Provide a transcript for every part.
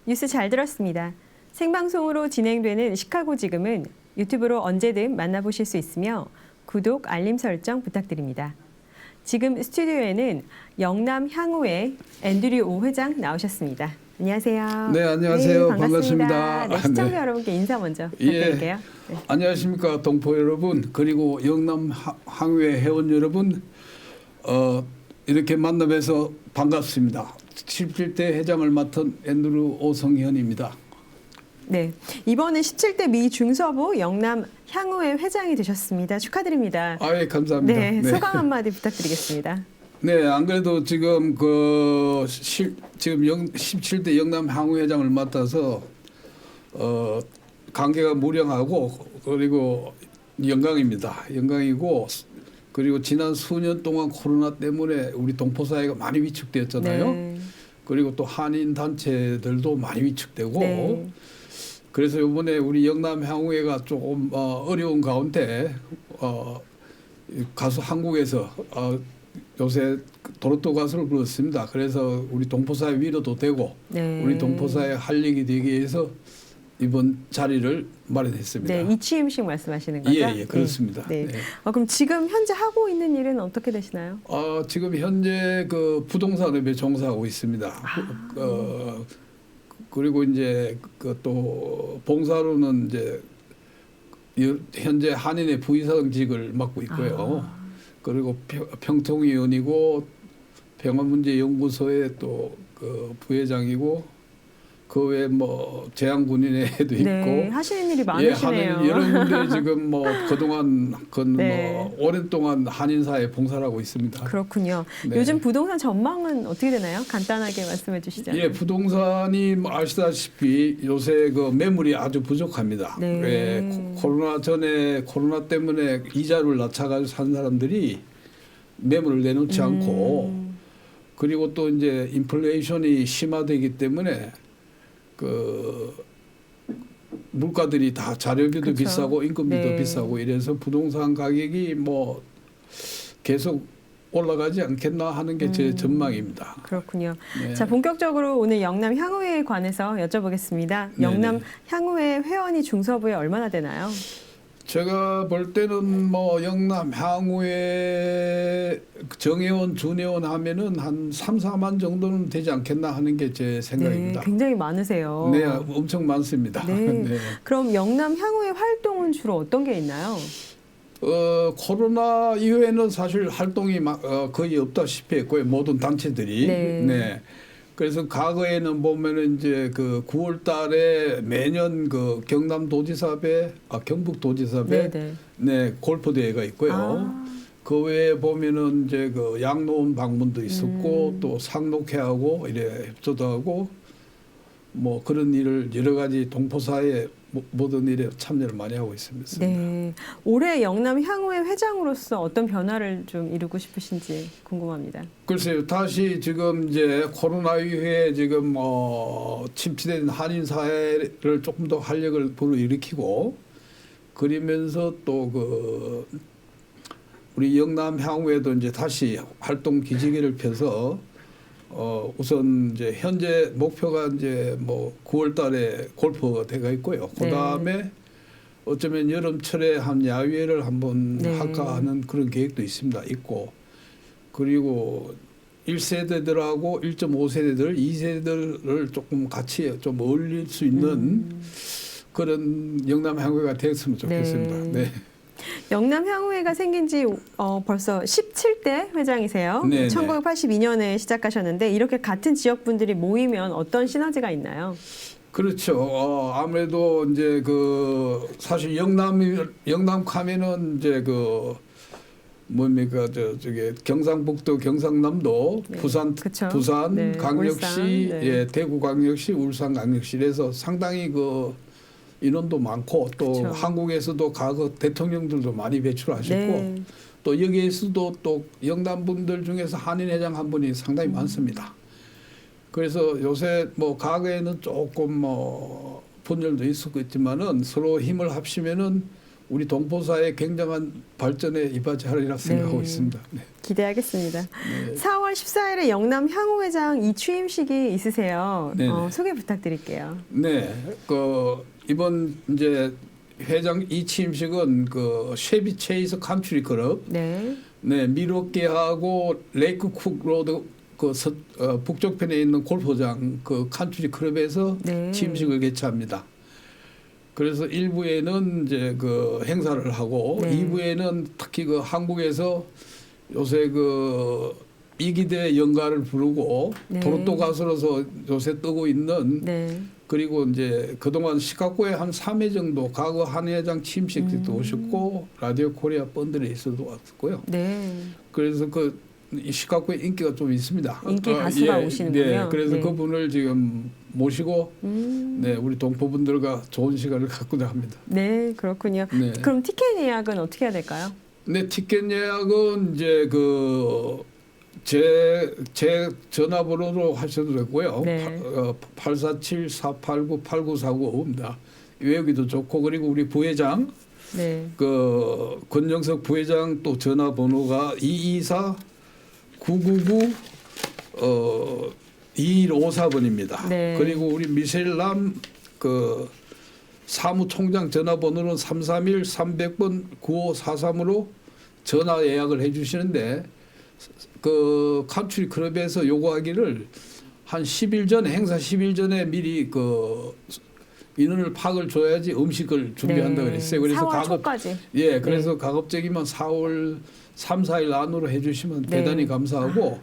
뉴스 잘 들었습니다. 생방송으로 진행되는 시카고 지금은 유튜브로 언제든 만나보실 수 있으며 구독, 알림 설정 부탁드립니다. 지금 스튜디오에는 영남 향후의 앤드류 오 회장 나오셨습니다. 안녕하세요. 네, 안녕하세요. 네, 반갑습니다. 반갑습니다. 네, 시청자 네. 여러분께 인사 먼저 부탁드릴게요. 네. 안녕하십니까 동포 여러분, 그리고 영남 향후의 회원 여러분, 이렇게 만나뵈서 반갑습니다. 17대 회장을 맡은 앤드류 오성현입니다. 네, 이번에 17대 미 중서부 영남 향후의 회장이 되셨습니다. 축하드립니다. 예, 감사합니다. 네, 소감 한마디 부탁드리겠습니다. 네, 안 그래도 지금 지금 17대 영남 향후 회장을 맡아서 관계가 무량하고 그리고 영광입니다. 영광이고, 그리고 지난 수년 동안 코로나 때문에 우리 동포 사회가 많이 위축되었잖아요. 네. 그리고 또 한인 단체들도 많이 위축되고, 네. 그래서 이번에 우리 영남 향후회가 조금 어려운 가운데 가수 한국에서 요새 도로또 가수를 불렀습니다. 그래서 우리 동포사회 위로도 되고, 네. 우리 동포사회 활력이 되기 위해서 이번 자리를 마련했습니다. 네, 이취임식 말씀하시는 거죠? 예, 그렇습니다. 네. 네. 그럼 지금 현재 하고 있는 일은 어떻게 되시나요? 지금 현재 그 부동산업에 종사하고 있습니다. 그리고 이제 그 또 봉사로는 이제 현재 한인의 부의사직을 맡고 있고요. 그리고 평통위원이고 평화문제연구소의 또 그 부회장이고, 그 외에 뭐 재향군인회도 있고, 네, 하시는 일이 많으시네요. 하는 여러 군데 지금 뭐 그동안 네. 뭐 오랜 동안 한인사에 봉사를 하고 있습니다. 그렇군요. 네. 요즘 부동산 전망은 어떻게 되나요? 간단하게 말씀해 주시죠. 예, 부동산이 뭐 아시다시피 요새 그 매물이 아주 부족합니다. 네. 예, 코로나 때문에 이자를 낮춰가지고 산 사람들이 매물을 내놓지 않고, 그리고 또 이제 인플레이션이 심화되기 때문에 그 물가들이 다 자료비도 그렇죠. 비싸고 임금비도 네. 비싸고 이래서 부동산 가격이 뭐 계속 올라가지 않겠나 하는 게 제 전망입니다. 그렇군요. 네. 자, 본격적으로 오늘 영남 향후회에 관해서 여쭤보겠습니다. 영남 네네. 향후회 회원이 중서부에 얼마나 되나요? 제가 볼 때는 뭐 영남 향후에 정회원, 준회원 하면은 한 3, 4만 정도는 되지 않겠나 하는 게 제 생각입니다. 네, 굉장히 많으세요. 네, 엄청 많습니다. 네. 네. 그럼 영남 향후회 활동은 주로 어떤 게 있나요? 코로나 이후에는 사실 활동이 거의 없다시피 했고요. 모든 단체들이. 네. 그래서 과거에는 보면은 이제 그 9월 달에 매년 그 경북도지사배 네. 네, 골프 대회가 있고요. 그 외에 보면은 이제 그 양로원 방문도 있었고, 또 상록회하고 이래 협조도 하고, 뭐 그런 일을 여러 가지 동포사회 모든 일에 참여를 많이 하고 있습니다. 네. 올해 영남 향후회 회장으로서 어떤 변화를 좀 이루고 싶으신지 궁금합니다. 글쎄요, 다시 지금 이제 코로나 이후에 지금 침체된 한인 사회를 조금 더 활력을 불러일으키고, 그러면서 또 그 우리 영남 향후에도 이제 다시 활동 기지개를 펴서 우선 이제 현재 목표가 이제 뭐 9월 달에 골프가 돼가 있고요. 그 다음에 어쩌면 여름철에 한 야외를 한번 할까 하는 그런 계획도 있고, 그리고 1세대들하고 1.5세대들, 2세대들을 조금 같이 좀 어울릴 수 있는 그런 영남 향후회가 됐으면 좋겠습니다. 네. 영남 향후회가 생긴 지 벌써 17대 회장이세요. 네, 1982년에 시작하셨는데 이렇게 같은 지역 분들이 모이면 어떤 시너지가 있나요? 그렇죠. 아무래도 이제 그 사실 영남 가면은 이제 그 뭡니까 저기 경상북도, 경상남도, 네. 부산, 그쵸. 부산 네. 광역시, 울산, 네. 예, 대구 광역시, 울산 광역시, 그래서 상당히 그 인원도 많고, 또 그쵸. 한국에서도 과거 대통령들도 많이 배출하셨고, 네. 또 여기에서도 또 영남 분들 중에서 한인 회장 한 분이 상당히 많습니다. 그래서 요새 뭐 과거에는 조금 뭐 분열도 있었겠지만은 서로 힘을 합치면은 우리 동포사의 굉장한 발전에 이바지하리라 생각하고 있습니다. 네. 기대하겠습니다. 네. 4월 14일에 영남 향후회장 이 취임식이 있으세요. 네네. 소개 부탁드릴게요. 네, 이번 이제 회장 이 취임식은 쉐비 체이스 칸트리 클럽, 네. 네, 미러키하고 레이크 쿡 로드 북쪽편에 있는 골프장 칸트리 클럽에서 네. 취임식을 개최합니다. 그래서 1부에는 이제 행사를 하고 네. 2부에는 특히 한국에서 요새 이기대 연가를 부르고 네. 도로또 가수로서 요새 뜨고 있는 네. 그리고 이제 그동안 시카고에 한 3회 정도 과거 한 회장 취임식 때도 오셨고 라디오 코리아 펀드레이스도 왔고요. 네. 그래서 이 시카고에 인기가 좀 있습니다. 인기 가수가 오시는군요. 네, 그래서 네. 그분을 지금 모시고 네, 우리 동포분들과 좋은 시간을 갖고자 합니다. 네, 그렇군요. 네. 그럼 티켓 예약은 어떻게 해야 될까요? 네, 티켓 예약은 이제 제 전화번호로 하셔도 되고요. 네. 847-489-8949입니다. 외우기도 좋고 그리고 우리 부회장 네. 권정석 부회장 또 전화번호가 224-999 2154번입니다. 네. 그리고 우리 미셸람 사무총장 전화번호는 331-300번-9543으로 전화 예약을 해주시는데 칸트리 클럽에서 요구하기를 한 10일 전에 행사 10일 전에 미리 인원을 파악을 줘야지 음식을 준비한다고 그랬어요. 그래서 4월 초까지. 예, 그래서 가급적이면 4월 3, 4일 안으로 해주시면 네. 대단히 감사하고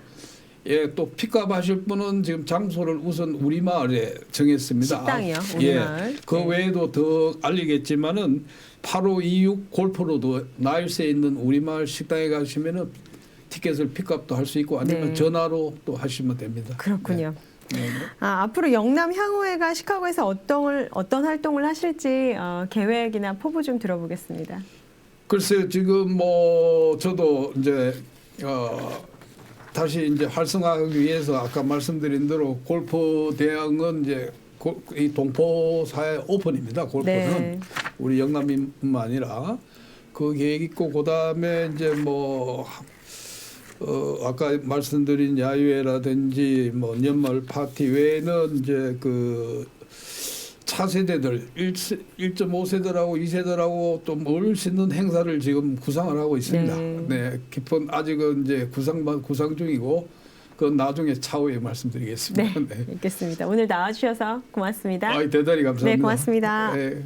예, 또 픽업 하실 분은 지금 장소를 우선 우리마을에 정했습니다. 식당이요, 우리마을. 예, 그 네. 외에도 더 알리겠지만은 8526 골프로드 나일스에 있는 우리마을 식당에 가시면은 티켓을 픽업도 할 수 있고 아니면 네. 전화로 또 하시면 됩니다. 그렇군요. 네. 네. 앞으로 영남 향후회가 시카고에서 어떤 활동을 하실지 계획이나 포부 좀 들어보겠습니다. 글쎄요, 지금 저도 이제 다시 이제 활성화하기 위해서 아까 말씀드린 대로 골프 대항은 이제 이 동포사의 오픈입니다. 골프는 네. 우리 영남뿐만 아니라 그 계획 있고 그다음에 이제 아까 말씀드린 야유회라든지 연말 파티 외에는 이제 차세대들 1.5세대라고 2세대라고 또 모일 수 있는 행사를 지금 구상을 하고 있습니다. 네. 네, 깊은 아직은 이제 구상 중이고 그건 나중에 차후에 말씀드리겠습니다. 네, 알겠습니다. 오늘 나와주셔서 고맙습니다. 대단히 감사합니다. 네, 고맙습니다. 네.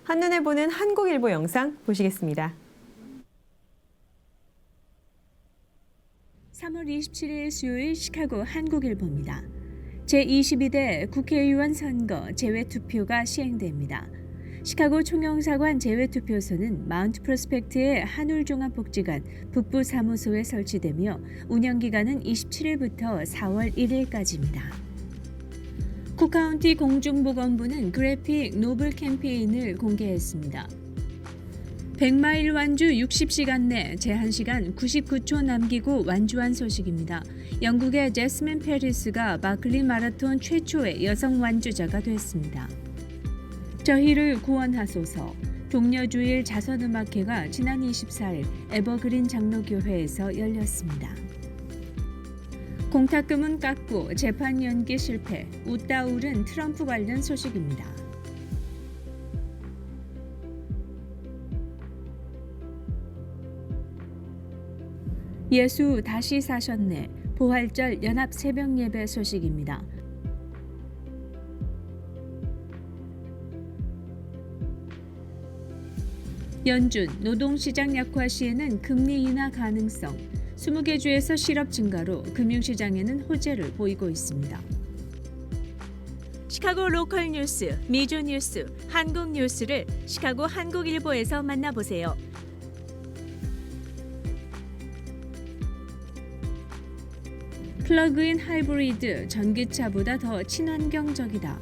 한눈에 보는 한국일보 영상 보시겠습니다. 3월 27일 수요일 시카고 한국일보입니다. 제22대 국회의원 선거 재외투표가 시행됩니다. 시카고 총영사관 재외투표소는 마운트 프로스펙트의 한울종합복지관 북부 사무소에 설치되며 운영기간은 27일부터 4월 1일까지입니다. 쿡카운티 공중보건부는 그래픽 노블 캠페인을 공개했습니다. 100마일 완주 60시간 내 제한시간 99초 남기고 완주한 소식입니다. 영국의 제스민 페리스가 바클리 마라톤 최초의 여성 완주자가 됐습니다. 저희를 구원하소서. 동료주일 자선음악회가 지난 24일 에버그린 장로교회에서 열렸습니다. 공탁금은 깎고 재판 연기 실패, 웃다 울은 트럼프 관련 소식입니다. 예수 다시 사셨네. 부활절 연합 새벽 예배 소식입니다. 연준 노동시장 약화 시에는 금리 인하 가능성. 20개 주에서 실업 증가로 금융시장에는 호재를 보이고 있습니다. 시카고 로컬 뉴스, 미주 뉴스, 한국 뉴스를 시카고 한국일보에서 만나보세요. 플러그인 하이브리드 전기차보다 더 친환경적이다.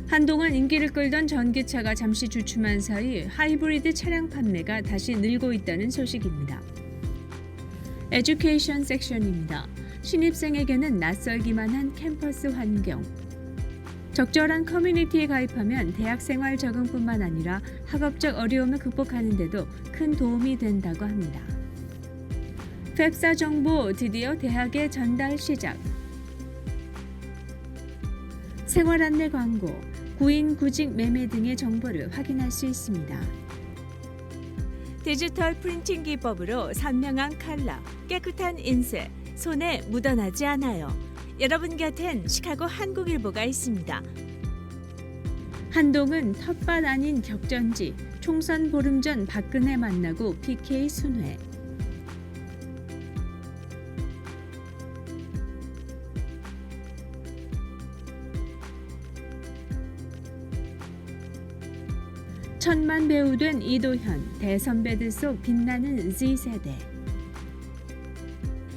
한동안 인기를 끌던 전기차가 잠시 주춤한 사이 하이브리드 차량 판매가 다시 늘고 있다는 소식입니다. 에듀케이션 섹션입니다. 신입생에게는 낯설기만 한 캠퍼스 환경. 적절한 커뮤니티에 가입하면 대학 생활 적응뿐만 아니라 학업적 어려움을 극복하는 데도 큰 도움이 된다고 합니다. 펩사 정보 드디어 대학에 전달 시작. 생활 안내 광고, 구인 구직 매매 등의 정보를 확인할 수 있습니다. 디지털 프린팅 기법으로 선명한 컬러, 깨끗한 인쇄, 손에 묻어나지 않아요. 여러분 곁엔 시카고 한국일보가 있습니다. 한동은 텃밭 아닌 격전지, 총선 보름 전 박근혜 만나고 PK 순회. 천만 배우 된 이도현, 대선배들 속 빛나는 Z세대.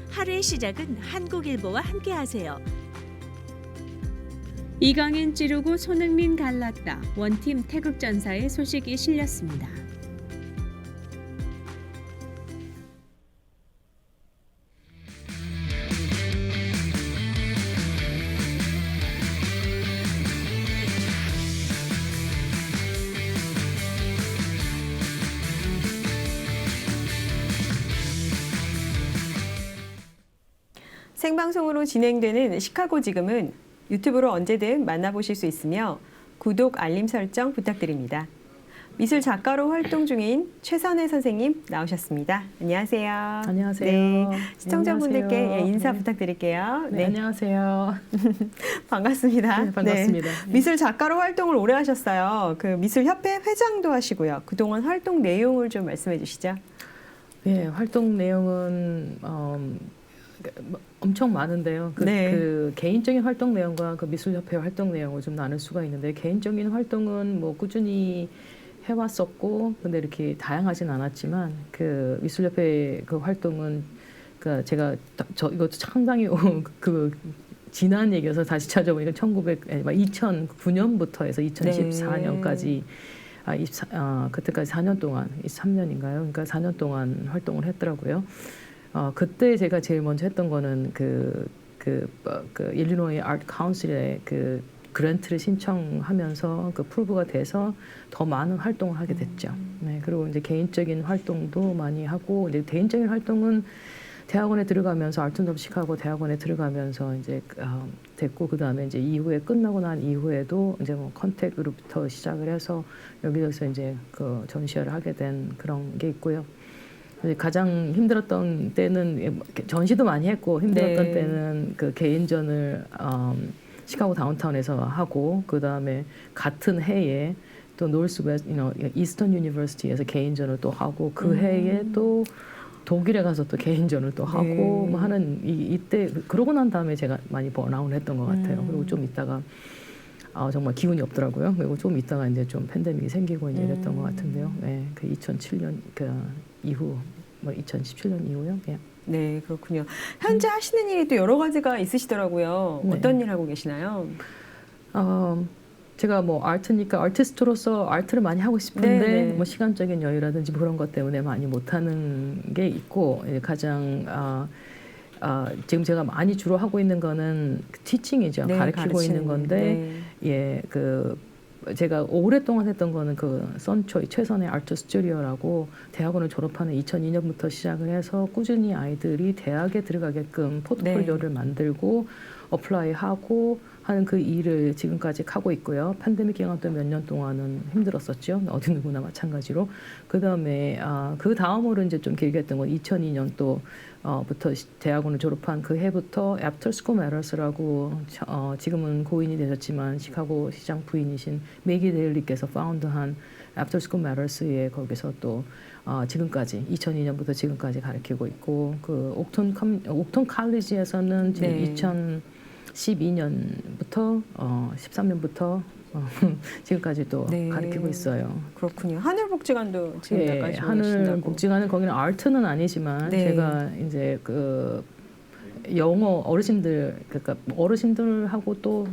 하루의 시작은 한국일보와 함께하세요. 이강인 찌르고 손흥민 갈랐다. 원팀 태극전사의 소식이 실렸습니다. 생방송으로 진행되는 시카고 지금은 유튜브로 언제든 만나보실 수 있으며 구독, 알림 설정 부탁드립니다. 미술 작가로 활동 중인 최선혜 선생님 나오셨습니다. 안녕하세요. 안녕하세요. 네, 시청자분들께 안녕하세요. 예, 인사 네. 부탁드릴게요. 네, 안녕하세요. 반갑습니다. 네, 반갑습니다. 네. 미술 작가로 활동을 오래 하셨어요. 그 미술협회 회장도 하시고요. 그동안 활동 내용을 좀 말씀해 주시죠. 네, 활동 내용은 엄청 많은데요. 네. 그 개인적인 활동 내용과 그 미술협회 활동 내용을 좀 나눌 수가 있는데, 개인적인 활동은 뭐 꾸준히 해왔었고, 근데 이렇게 다양하진 않았지만그 미술협회 그 활동은 그 제가 이것도 상당히 그 지난 얘기여서 다시 찾아보니까 2009년부터 해서 2014년까지 그때까지 4년 동안, 23년인가요? 그러니까 4년 동안 활동을 했더라고요. 그때 제가 제일 먼저 했던 거는 그 일리노이 아트 카운슬에 그 그랜트를 신청하면서 그 프루브가 돼서 더 많은 활동을 하게 됐죠. 네, 그리고 이제 개인적인 활동도 많이 하고, 이제 개인적인 활동은 대학원에 들어가면서 알튼 오브 시카고 대학원에 들어가면서 이제 됐고, 그 다음에 이제 이후에 끝나고 난 이후에도 이제 뭐 컨택으로부터 시작을 해서 여기저기서 이제 그 전시회를 하게 된 그런 게 있고요. 가장 힘들었던 때는 전시도 많이 했고, 힘들었던 네. 때는 그 개인전을 시카고 다운타운에서 하고, 그 다음에 같은 해에 또 이스턴 유니버시티에서 개인전을 또 하고, 그 해에 또 독일에 가서 또 개인전을 또 하고, 네. 뭐 하는 이때 그러고 난 다음에 제가 많이 번아웃을 했던 것 같아요. 그리고 좀 있다가 정말 기운이 없더라고요. 그리고 좀 있다가 이제 좀 팬데믹이 생기고 이제 이랬던 것 같은데요. 네, 그 2007년 그 이후, 뭐 2017년 이후요. 예. 네, 그렇군요. 현재 하시는 일이 또 여러 가지가 있으시더라고요. 네. 어떤 일 하고 계시나요? 제가 뭐 아트니까 아티스트로서 아트를 많이 하고 싶은데, 네, 네. 뭐 시간적인 여유라든지 그런 것 때문에 많이 못하는 게 있고, 가장 지금 제가 많이 주로 하고 있는 거는 티칭이죠. 네, 가르치고 가르치는 있는 건데, 예, 제가 오랫동안 했던 거는 그 선초이 최선의 아트 스튜디오라고 대학원을 졸업하는 2002년부터 시작을 해서 꾸준히 아이들이 대학에 들어가게끔 포트폴리오를 만들고 어플라이하고 하는 그 일을 지금까지 하고 있고요. 팬데믹 기간 또 몇 년 동안은 힘들었었죠. 어디 누구나 마찬가지로. 그다음에 그 다음으로 이제 좀 길게 했던 건 2002년 또 부터 대학원을 졸업한 그 해부터 After School Matters라고 지금은 고인이 되셨지만 시카고 시장 부인이신 매기 데일리께서 파운드한 After School Matters에 거기서 또 지금까지 2002년부터 지금까지 가르치고 있고, 그 옥톤 칼리지에서는 지금 2012년부터 13년부터 지금까지 또 네. 가르치고 있어요. 그렇군요. 하늘복지관도 지금 예, 나가시고 하늘복지관은 거기는 아트는 아니지만 네. 제가 이제 그 영어 어르신들, 그러니까 어르신들하고 또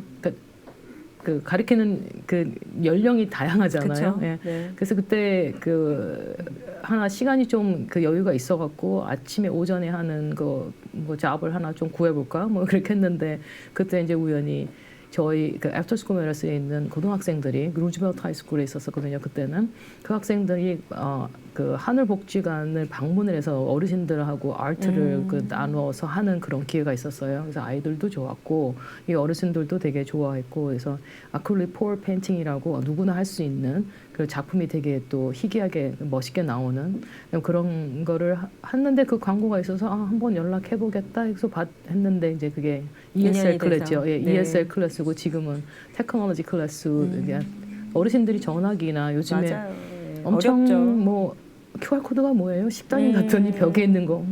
그 가르치는 그 연령이 다양하잖아요. 그쵸? 예. 네. 그래서 그때 그 하나 시간이 좀 그 여유가 있어갖고 아침에 오전에 하는 그 뭐 잡을 하나 좀 구해볼까 뭐 그렇게 했는데, 그때 이제 우연히 저희 그 애프터스쿨 메러스에 있는 고등학생들이 루즈벨트 하이스쿨에 있었거든요. 그때는 그 학생들이 그 하늘복지관을 방문을 해서 어르신들하고 아트를 그 나누어서 하는 그런 기회가 있었어요. 그래서 아이들도 좋았고 이 어르신들도 되게 좋아했고 그래서 아크릴릭 포얼 페인팅이라고 누구나 할 수 있는 그 작품이 되게 또 희귀하게 멋있게 나오는 그런 거를 했는데 그 광고가 있어서 한번 연락해 보겠다 해서 했는데 이제 그게 ESL 클래스죠. 예, 네. ESL 클래스고 지금은 테크놀로지 클래스. 이게 어르신들이 전화기나 요즘에 맞아요. 예. 엄청 어렵죠. 뭐 QR 코드가 뭐예요? 식당에 네. 갔더니 벽에 있는 거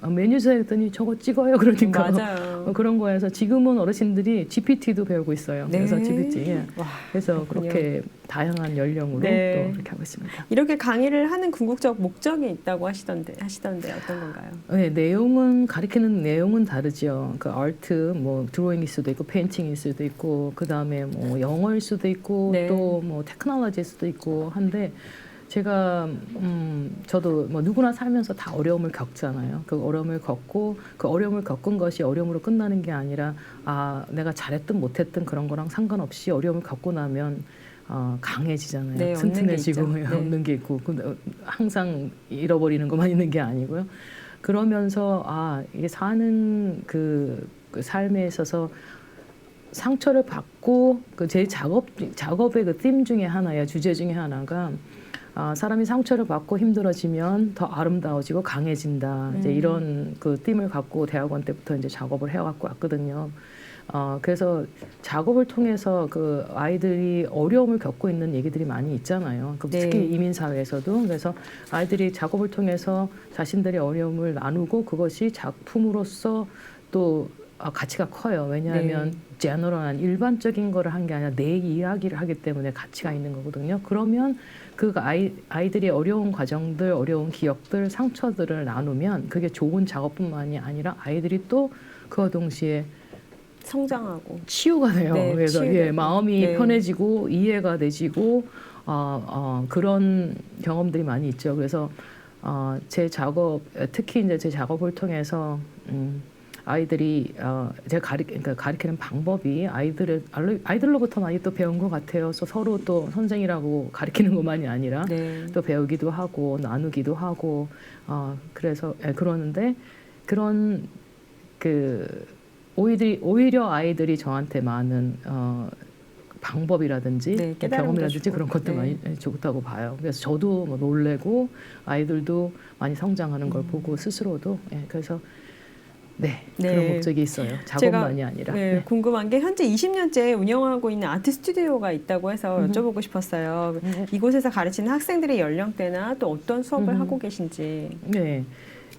메뉴에 했더니 저거 찍어요 그러니까 맞아요. 그런 거에서 지금은 어르신들이 GPT도 배우고 있어요. 네. 그래서 GPT 예. 와, 그래서 그렇군요. 그렇게 다양한 연령으로 네. 또 이렇게 하고 있습니다. 이렇게 강의를 하는 궁극적 목적이 있다고 하시던데 어떤 건가요? 네, 내용은 가리키는 내용은 다르죠. 그 아트, 뭐 드로잉일 수도 있고, 페인팅일 수도 있고, 그 다음에 뭐 영어일 수도 있고, 네. 또 뭐 테크놀로지일 수도 있고 한데 제가 저도 뭐 누구나 살면서 다 어려움을 겪잖아요. 그 어려움을 겪고 그 어려움을 겪은 것이 어려움으로 끝나는 게 아니라 내가 잘했든 못했든 그런 거랑 상관없이 어려움을 겪고 나면 강해지잖아요. 네, 튼튼해지고 얻는 게 있죠. 네. 얻는 게 있고 근데 항상 잃어버리는 것만 있는 게 아니고요. 그러면서 이게 사는 그 삶에 있어서 상처를 받고 그 제 작업의 그 팀 중에 하나예요. 주제 중에 하나가 사람이 상처를 받고 힘들어지면 더 아름다워지고 강해진다. 이제 이런 그 팀을 갖고 대학원 때부터 이제 작업을 해갖고 왔거든요. 그래서 작업을 통해서 그 아이들이 어려움을 겪고 있는 얘기들이 많이 있잖아요. 특히 네. 이민 사회에서도 그래서 아이들이 작업을 통해서 자신들의 어려움을 나누고 그것이 작품으로서 또 가치가 커요. 왜냐하면 제너럴한 일반적인 거를 한 게 아니라 내 이야기를 하기 때문에 가치가 있는 거거든요. 그러면 그 아이들이 어려운 과정들, 어려운 기억들, 상처들을 나누면 그게 좋은 작업뿐만이 아니라 아이들이 또 그와 동시에 성장하고 치유가 돼요. 네, 그래서 치유되고. 마음이 네. 편해지고 이해가 되지고 그런 경험들이 많이 있죠. 그래서 제 작업, 특히 이제 제 작업을 통해서 아이들이 제가 그러니까 가르치는 방법이 아이들로부터 많이 또 배운 것 같아요. 그래서 서로 또 선생이라고 가르치는 것만이 아니라 네. 또 배우기도 하고 나누기도 하고 그래서 그러는데 그런 그 오히려 아이들이 저한테 많은 방법이라든지 네, 깨달음도 경험이라든지 주고. 그런 것도 네. 많이 좋다고 봐요. 그래서 저도 뭐 놀래고 아이들도 많이 성장하는 걸 보고 스스로도 그래서 네. 그런 목적이 있어요. 작업만이 아니라. 네, 궁금한 게 현재 20년째 운영하고 있는 아트 스튜디오가 있다고 해서 여쭤보고 싶었어요. 이곳에서 가르치는 학생들의 연령대나 또 어떤 수업을 하고 계신지. 네.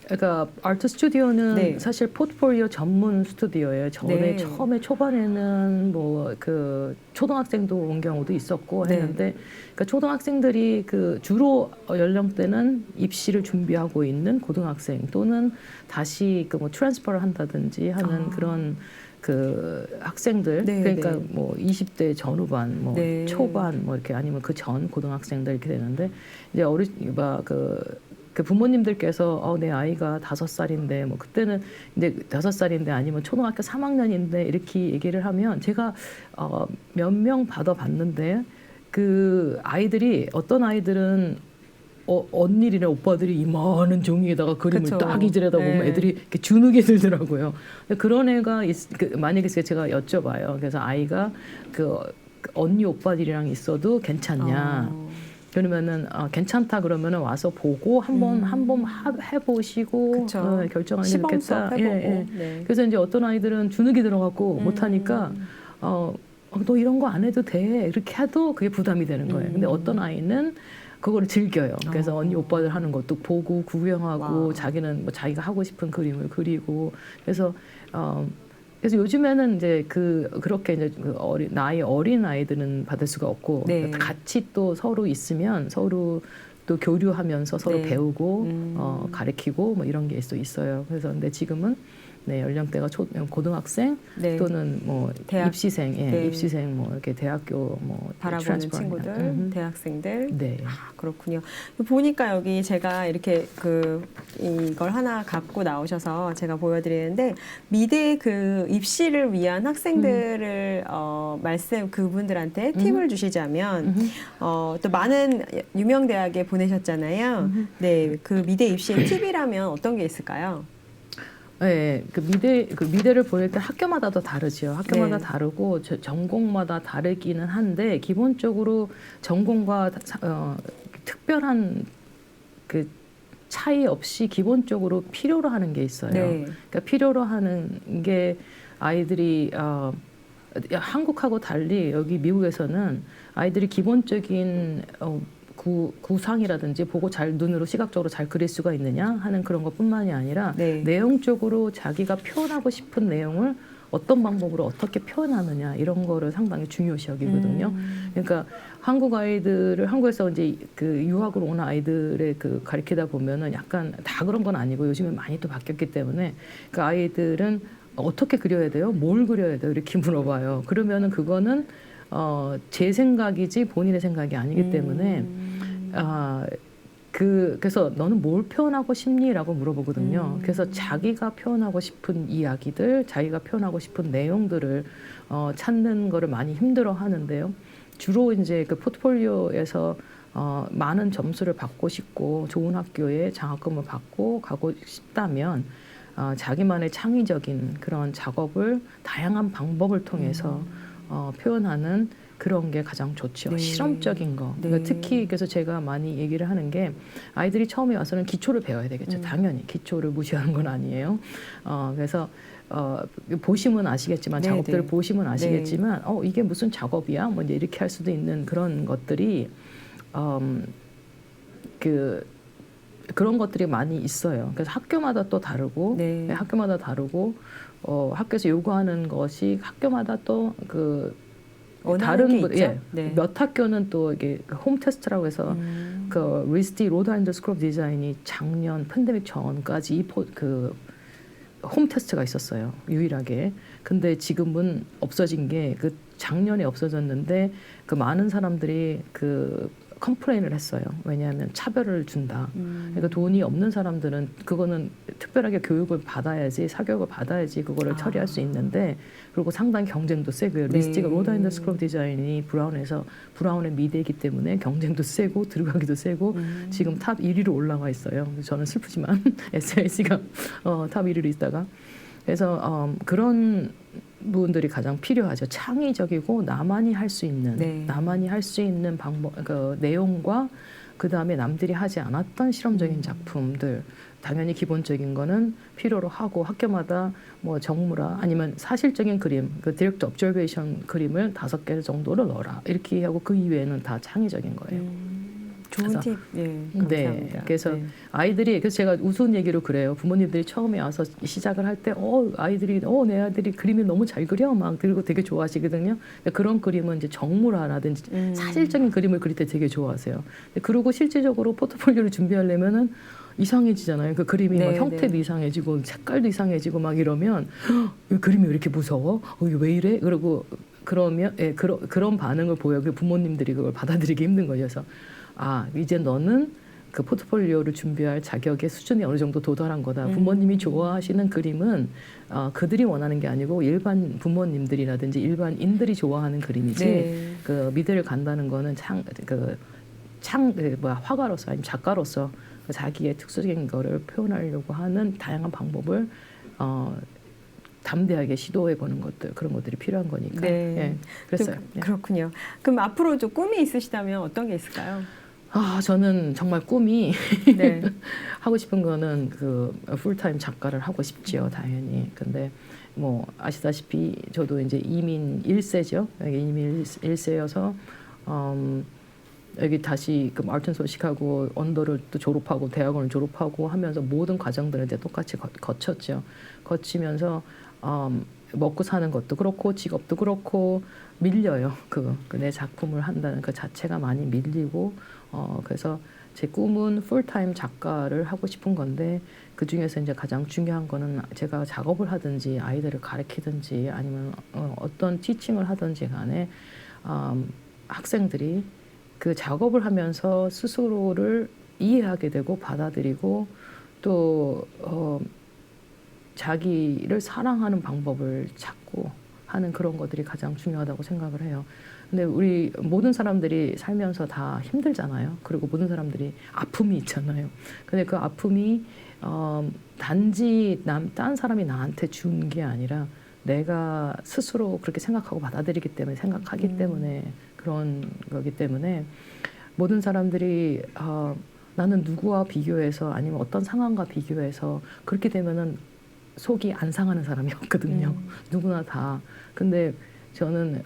그러니까 아트 스튜디오는 네. 사실 포트폴리오 전문 스튜디오예요. 네. 처음에 초반에는 뭐 그 초등학생도 온 경우도 있었고 네. 했는데 그러니까 초등학생들이 그 주로 연령대는 입시를 준비하고 있는 고등학생 또는 다시 그 뭐 트랜스퍼를 한다든지 하는 그런 그 학생들 네, 그러니까 네. 뭐 20대 전후반 뭐 네. 초반 뭐 이렇게 아니면 그 전 고등학생들 이렇게 되는데 이제 그 부모님들께서 내 아이가 5살인데 뭐 그때는 이제 5살인데 아니면 초등학교 3학년인데 이렇게 얘기를 하면 제가 몇 명 받아봤는데 그 아이들이 어떤 아이들은 언니들이나 오빠들이 이만한 종이에다가 그림을 그쵸. 딱 이들여다 보면 네. 애들이 이렇게 주눅이 들더라고요. 그런 애가 만약에 제가 여쭤봐요. 그래서 아이가 그 언니 오빠들이랑 있어도 괜찮냐? 그러면은 괜찮다 그러면은 와서 보고 한번 해보시고 그쵸. 결정하는 게 시범 좋겠다. 수업 해보고. 네. 그래서 이제 어떤 아이들은 주눅이 들어갖고 못하니까 너 이런 거 안 해도 돼 이렇게 해도 그게 부담이 되는 거예요. 근데 어떤 아이는 그거를 즐겨요. 그래서 언니 오빠들 하는 것도 보고 구경하고 와. 자기는 뭐 자기가 하고 싶은 그림을 그리고 그래서 요즘에는 이제 그렇게 이제 나이 어린 아이들은 받을 수가 없고 네. 같이 또 서로 있으면 서로 또 교류하면서 서로 네. 배우고 가르치고 뭐 이런 게 또 있어요. 그래서 근데 지금은 네, 연령대가 고등학생 네. 또는 뭐 대학. 입시생, 예, 네. 입시생 뭐 이렇게 대학교 뭐 바라보는 트랜스퍼나. 친구들, 대학생들. 네. 아, 그렇군요. 보니까 여기 제가 이렇게 이걸 하나 갖고 나오셔서 제가 보여드리는데 미대 그 입시를 위한 학생들을 그분들한테 팁을 주시자면 또 많은 유명 대학에 보내셨잖아요. 네, 그 미대 입시의 팁이라면 어떤 게 있을까요? 네, 그 미대를 보낼 때 학교마다 더 다르죠. 학교마다 네. 다르고 전공마다 다르기는 한데 기본적으로 전공과 특별한 그 차이 없이 기본적으로 필요로 하는 게 있어요. 네. 그러니까 필요로 하는 게 아이들이 한국하고 달리 여기 미국에서는 아이들이 기본적인 구상이라든지 보고 눈으로 시각적으로 잘 그릴 수가 있느냐 하는 그런 것뿐만이 아니라 네. 내용적으로 자기가 표현하고 싶은 내용을 어떤 방법으로 어떻게 표현하느냐 이런 거를 상당히 중요시 여기거든요. 그러니까 한국에서 이제 그 유학으로 오는 아이들의 가르치다 보면은 약간 다 그런 건 아니고 요즘에 많이 또 바뀌었기 때문에 그 아이들은 어떻게 그려야 돼요? 뭘 그려야 돼요? 이렇게 물어봐요. 그러면은 그거는 제 생각이지 본인의 생각이 아니기 때문에 그래서 너는 뭘 표현하고 싶니?라고 물어보거든요. 그래서 자기가 표현하고 싶은 이야기들, 자기가 표현하고 싶은 내용들을 찾는 거를 많이 힘들어 하는데요. 주로 이제 그 포트폴리오에서 많은 점수를 받고 싶고 좋은 학교에 장학금을 받고 가고 싶다면 자기만의 창의적인 그런 작업을 다양한 방법을 통해서 표현하는 그런 게 가장 좋죠. 네. 실험적인 거. 네. 그러니까 특히 그래서 제가 많이 얘기를 하는 게 아이들이 처음에 와서는 기초를 배워야 되겠죠. 당연히 기초를 무시하는 건 아니에요. 그래서 보시면 아시겠지만 네, 작업들을 네. 보시면 아시겠지만 이게 무슨 작업이야? 뭐 이제 이렇게 할 수도 있는 그런 것들이 그런 것들이 많이 있어요. 그래서 학교마다 또 다르고 네. 학교마다 다르고 학교에서 요구하는 것이 학교마다 또 원하는 게 있죠? 예, 네. 몇 학교는 또 이게 홈 테스트라고 해서 그 리스티 로드 아일랜드 스쿨 오브 디자인이 작년 팬데믹 전까지 홈 테스트가 있었어요. 유일하게. 근데 지금은 없어진 게 작년에 없어졌는데 많은 사람들이 컴플레인을 했어요. 왜냐하면 차별을 준다. 그러니까 돈이 없는 사람들은 그거는 특별하게 교육을 받아야지, 사교육을 받아야지 그거를 처리할 수 있는데 그리고 상당히 경쟁도 세고요. 네. 리스티가 로드 아일랜드 스쿨 오브 디자인이 브라운의 미대이기 때문에 경쟁도 세고 들어가기도 세고 지금 탑 1위로 올라와 있어요. 저는 슬프지만 SIC가 탑 1위로 있다가 그래서 그런 부분들이 가장 필요하죠. 창의적이고 나만이 할 수 있는, 네. 나만이 할 수 있는 방법, 내용과 그 다음에 남들이 하지 않았던 실험적인 작품들. 당연히 기본적인 거는 필요로 하고 학교마다 뭐 정무라 아니면 사실적인 그림, 디렉트 observation 그림을 5개 정도를 넣어라. 이렇게 하고 그 이외에는 다 창의적인 거예요. 좋은 그래서- 팁, 예, 감사합니다. 네, 그래서 네. 아이들이 그래서 제가 우스운 얘기로 그래요. 부모님들이 처음에 와서 시작을 할 때, 아이들이 내 아들이 그림을 너무 잘 그려 막 그리고 되게 좋아하시거든요. 그런 그림은 이제 정물화라든지 사실적인 그림을 그릴 때 되게 좋아하세요. 그리고 실질적으로 포트폴리오를 준비하려면은 이상해지잖아요. 그 그림이 네, 막 형태도 네. 이상해지고 색깔도 이상해지고 막 이러면 이 그림이 왜 이렇게 무서워? 이게 왜 이래? 그러고 그러면 그런 반응을 보여. 그 부모님들이 그걸 받아들이기 힘든 거죠. 그래서 이제 너는 그 포트폴리오를 준비할 자격의 수준이 어느 정도 도달한 거다. 부모님이 좋아하시는 그림은 그들이 원하는 게 아니고 일반 부모님들이라든지 일반인들이 좋아하는 그림이지. 네. 그 미대를 간다는 거는 화가로서 아니면 작가로서 자기의 특수적인 거를 표현하려고 하는 다양한 방법을 담대하게 시도해 보는 것들 그런 것들이 필요한 거니까. 네. 예, 그랬어요. 예. 그렇군요. 그럼 앞으로 좀 꿈이 있으시다면 어떤 게 있을까요? 저는 정말 꿈이 네. 하고 싶은 거는 풀타임 작가를 하고 싶지요, 당연히. 근데 뭐 아시다시피 저도 이제 이민 1세죠. 이민 1세여서 여기 다시 마르튼 소식하고 언더를 또 졸업하고 대학원을 졸업하고 하면서 모든 과정들을 이제 똑같이 거쳤죠. 거치면서 먹고 사는 것도 그렇고 직업도 그렇고 밀려요. 그 내 작품을 한다는 그 자체가 많이 밀리고 그래서 제 꿈은 풀타임 작가를 하고 싶은 건데 그 중에서 이제 가장 중요한 거는 제가 작업을 하든지 아이들을 가르치든지 아니면 어떤 티칭을 하든지 간에 학생들이 그 작업을 하면서 스스로를 이해하게 되고 받아들이고 또 자기를 사랑하는 방법을 찾고 하는 그런 것들이 가장 중요하다고 생각을 해요. 근데 우리 모든 사람들이 살면서 다 힘들잖아요. 그리고 모든 사람들이 아픔이 있잖아요. 근데 그 아픔이 단지 딴 사람이 나한테 준 게 아니라 내가 스스로 그렇게 생각하고 받아들이기 때문에 생각하기 때문에 그런 거기 때문에 모든 사람들이 나는 누구와 비교해서 아니면 어떤 상황과 비교해서 그렇게 되면은 속이 안 상하는 사람이 없거든요. 누구나 다. 근데 저는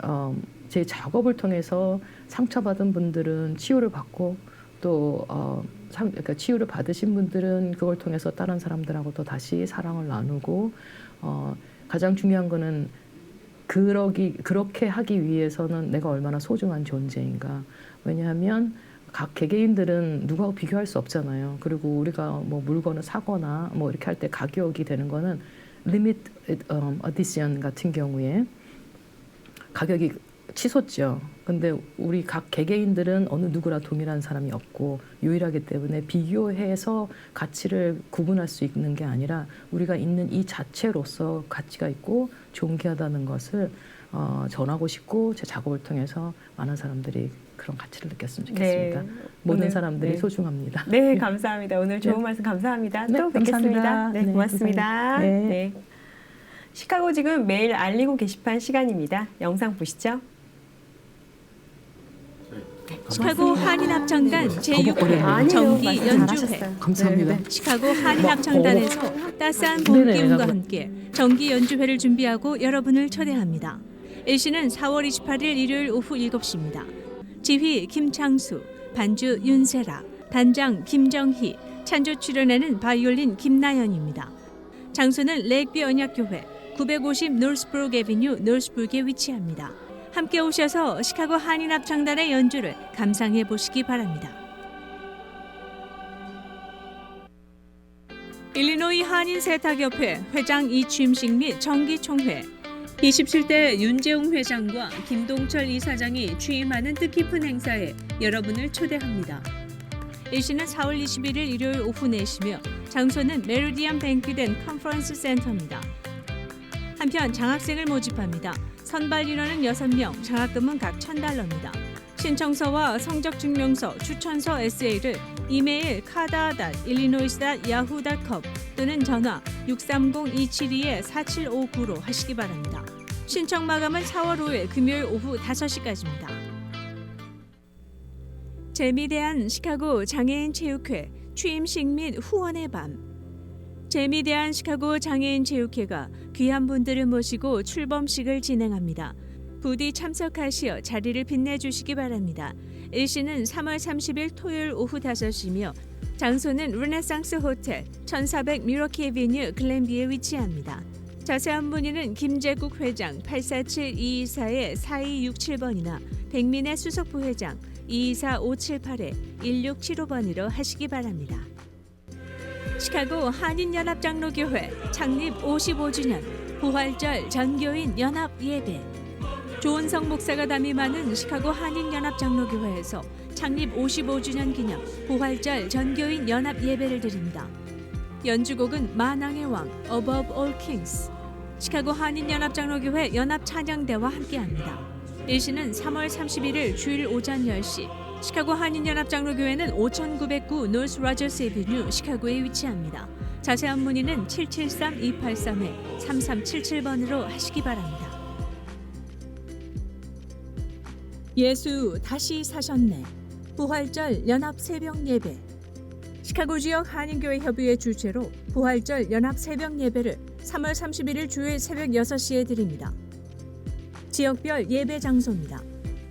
제 작업을 통해서 상처받은 분들은 치유를 받고 또 그러니까 치유를 받으신 분들은 그걸 통해서 다른 사람들하고 또 다시 사랑을 나누고 가장 중요한 거는 그렇게 하기 위해서는 내가 얼마나 소중한 존재인가. 왜냐하면 각 개개인들은 누구하고 비교할 수 없잖아요. 그리고 우리가 뭐 물건을 사거나 뭐 이렇게 할 때 가격이 되는 거는 리미트 어디션 같은 경우에 가격이 치솟죠. 근데 우리 각 개개인들은 어느 누구라 동일한 사람이 없고 유일하기 때문에 비교해서 가치를 구분할 수 있는 게 아니라 우리가 있는 이 자체로서 가치가 있고 존귀하다는 것을 전하고 싶고 제 작업을 통해서 많은 사람들이 그런 가치를 느꼈으면 좋겠습니다. 네. 모든 오늘, 사람들이 네. 소중합니다. 네, 감사합니다. 오늘 좋은 네. 말씀 감사합니다. 네, 또 뵙겠습니다. 감사합니다. 네, 네, 고맙습니다. 감사합니다. 네. 시카고 지금 매일 알리고 게시판 시간입니다. 영상 보시죠. 시카고 한인합창단 제6회 아니요, 정기 말씀 연주회. 잘하셨어요. 감사합니다. 네, 시카고 한인합창단에서 따스한 봄 네네, 기운과 잠깐만. 함께 정기 연주회를 준비하고 여러분을 초대합니다. 일시는 4월 28일 일요일 오후 7시입니다. 지휘 김창수, 반주 윤세라, 단장 김정희, 찬조 출연하는 바이올린 김나연입니다. 장소는 렉비 언약교회 950 노스브룩 애비뉴 노스브룩에 위치합니다. 함께 오셔서 시카고 한인합창단의 연주를 감상해 보시기 바랍니다. 일리노이 한인세탁협회 회장 이취임식 및 정기총회 27대 윤재웅 회장과 김동철 이사장이 취임하는 뜻깊은 행사에 여러분을 초대합니다. 일시는 4월 21일 일요일 오후 4시며 장소는 메리디안 뱅퀴드 앤 컨퍼런스 센터입니다. 한편 장학생을 모집합니다. 선발 인원은 6명, 장학금은 각 $1,000입니다. 신청서와 성적증명서, 추천서 에세이를 이메일 kada@illinois.yahoo.com 또는 전화 630-272-4759로 하시기 바랍니다. 신청 마감은 4월 5일 금요일 오후 5시까지입니다. 재미대한 시카고 장애인 체육회 취임식 및 후원의 밤. 재미대한 시카고 장애인 체육회가 귀한 분들을 모시고 출범식을 진행합니다. 부디 참석하시어 자리를 빛내주시기 바랍니다. 일시는 3월 30일 토요일 오후 5시며 장소는 르네상스 호텔 1400 미러키 애비뉴 글랜비에 위치합니다. 자세한 문의는 김재국 회장 847-224-4267번이나 백민의 수석 부회장 224-578-1675번으로 하시기 바랍니다. 시카고 한인연합장로교회 창립 55주년 부활절 전교인 연합 예배. 조은성 목사가 담임하는 시카고 한인연합장로교회에서 창립 55주년 기념 부활절 전교인 연합 예배를 드립니다. 연주곡은 만왕의 왕 Above All Kings. 시카고 한인연합장로교회 연합찬양대와 함께합니다. 일시는 3월 31일 주일 오전 10시. 시카고 한인연합장로교회는 5909 노스 로저스 애비뉴 시카고에 위치합니다. 자세한 문의는 773-283-3377번으로 하시기 바랍니다. 예수 다시 사셨네. 부활절 연합 새벽 예배. 시카고 지역 한인교회 협의회 주최로 부활절 연합 새벽 예배를 3월 31일 주일 새벽 6시에 드립니다. 지역별 예배 장소입니다.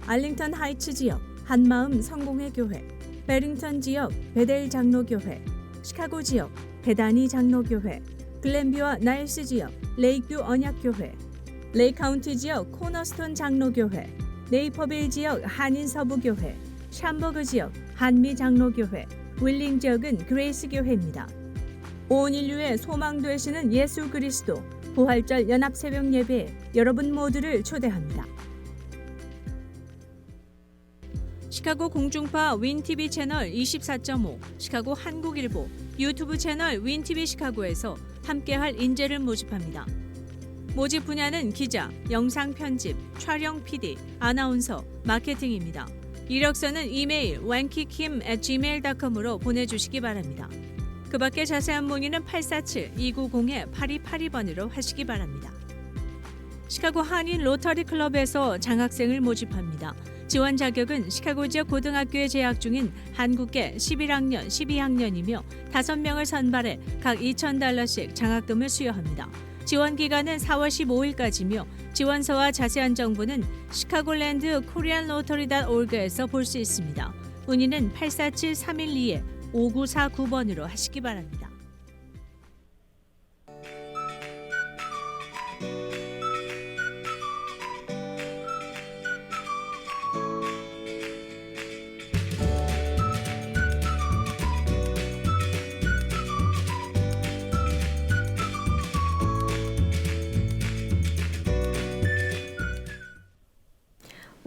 알링턴 하이츠 지역 한마음 성공회 교회, 베링턴 지역 베델 장로교회, 시카고 지역 베다니 장로교회, 글랜비와 나일스 지역 레이크뷰 언약교회, 레이카운티 지역 코너스톤 장로교회, 네이퍼빌 지역 한인 서부교회, 샴버그 지역 한미 장로교회, 윌링 지역은 그레이스 교회입니다. 온 인류의 소망 되시는 예수 그리스도 부활절 연합 새벽 예배에 여러분 모두를 초대합니다. 시카고 공중파 윈TV 채널 24.5, 시카고 한국일보, 유튜브 채널 윈TV 시카고에서 함께할 인재를 모집합니다. 모집 분야는 기자, 영상 편집, 촬영 PD, 아나운서, 마케팅입니다. 이력서는 이메일 wankikim@gmail.com으로 보내주시기 바랍니다. 그 밖에 자세한 문의는 847-290-8282번으로 하시기 바랍니다. 시카고 한인 로터리 클럽에서 장학생을 모집합니다. 지원 자격은 시카고 지역 고등학교에 재학 중인 한국계 11학년, 12학년이며 5명을 선발해 각 $2,000씩 장학금을 수여합니다. 지원 기간은 4월 15일까지며 지원서와 자세한 정보는 시카고랜드 코리안로터리.org에서 볼 수 있습니다. 문의는 847-312-5949번으로 하시기 바랍니다.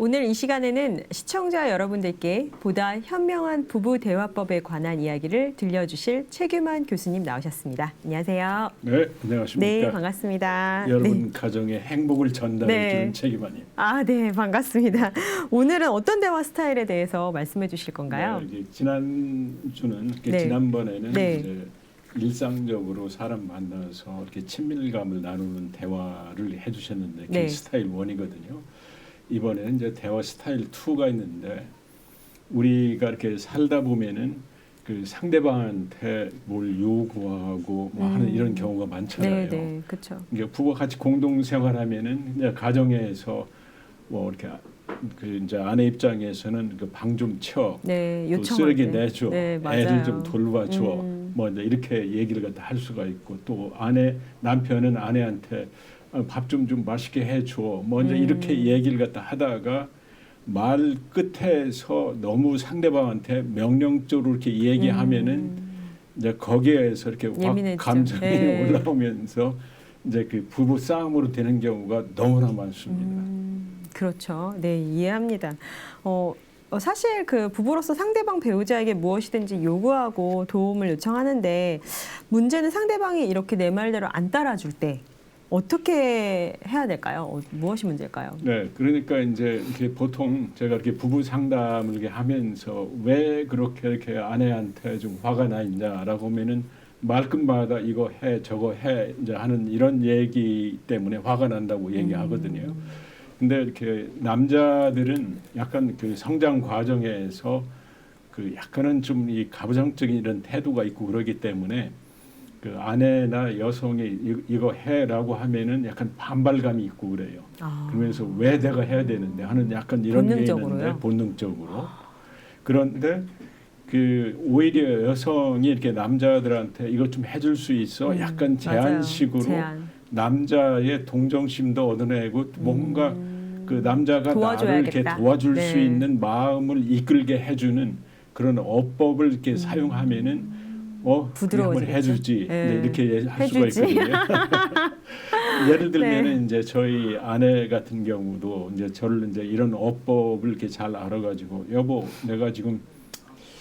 오늘 이 시간에는 시청자 여러분들께 보다 현명한 부부 대화법에 관한 이야기를 들려주실 최규만 교수님 나오셨습니다. 안녕하세요. 네, 안녕하십니까. 네, 반갑습니다. 여러분 네. 가정에 행복을 전달해주는 최기만님. 아, 네, 반갑습니다. 오늘은 어떤 대화 스타일에 대해서 말씀해 주실 건가요? 네, 지난주는 네. 지난번에는 네. 이제 일상적으로 사람 만나서 이렇게 친밀감을 나누는 대화를 해주셨는데 네. 그게 스타일 1이거든요. 이번에는 이제 대화 스타일 2가 있는데 우리가 이렇게 살다 보면은 그 상대방한테 뭘 요구하고 뭐 하는 이런 경우가 많잖아요. 네, 네, 그렇죠. 이게 부부가 같이 공동 생활하면은 이제 가정에서 뭐 이렇게 그 이제 아내 입장에서는 그 방 좀 쳐, 네, 또 요청할 쓰레기 때. 내줘, 네, 맞아요. 애들 좀 돌봐줘, 음. 뭐 이제 이렇게 얘기를 갖다 할 수가 있고 또 남편은 아내한테 밥 좀 맛있게 해줘, 뭐 이제 이렇게 얘기를 갖다 하다가 말 끝에서 너무 상대방한테 명령적으로 이렇게 얘기하면은 이제 거기에서 이렇게 확 예민해지죠. 감정이 네. 올라오면서 이제 그 부부 싸움으로 되는 경우가 너무나 많습니다. 그렇죠. 네, 이해합니다. 사실 그 부부로서 상대방 배우자에게 무엇이든지 요구하고 도움을 요청하는데 문제는 상대방이 이렇게 내 말대로 안 따라줄 때 어떻게 해야 될까요? 무엇이 문제일까요? 네, 그러니까 이제 이렇게 보통 제가 이렇게 부부 상담을 이렇게 하면서 왜 그렇게 이렇게 아내한테 좀 화가 나 있냐라고 하면은 말끝마다 이거 해 저거 해 이제 하는 이런 얘기 때문에 화가 난다고 얘기하거든요. 근데 이렇게 남자들은 약간 그 성장 과정에서 그 약간은 좀 이 가부장적인 이런 태도가 있고 그러기 때문에 그 아내나 여성이 이거 해라고 하면은 약간 반발감이 있고 그래요. 그러면서 왜 내가 해야 되는데 하는 약간 이런 게 있는데 본능적으로. 그런데 그 오히려 여성이 이렇게 남자들한테 이것 좀 해줄 수 있어 약간 제한식으로 남자의 동정심도 얻어내고 뭔가 그 남자가 나를 이렇게 도와줄 수 있는 마음을 이끌게 해주는 그런 어법을 이렇게 사용하면은 한번 해주지 이렇게 할 수가 있거든요. 예를 들면은 이제 저희 아내 같은 경우도 이제 저를 이제 이런 어법을 이렇게 잘 알아가지고 여보 내가 지금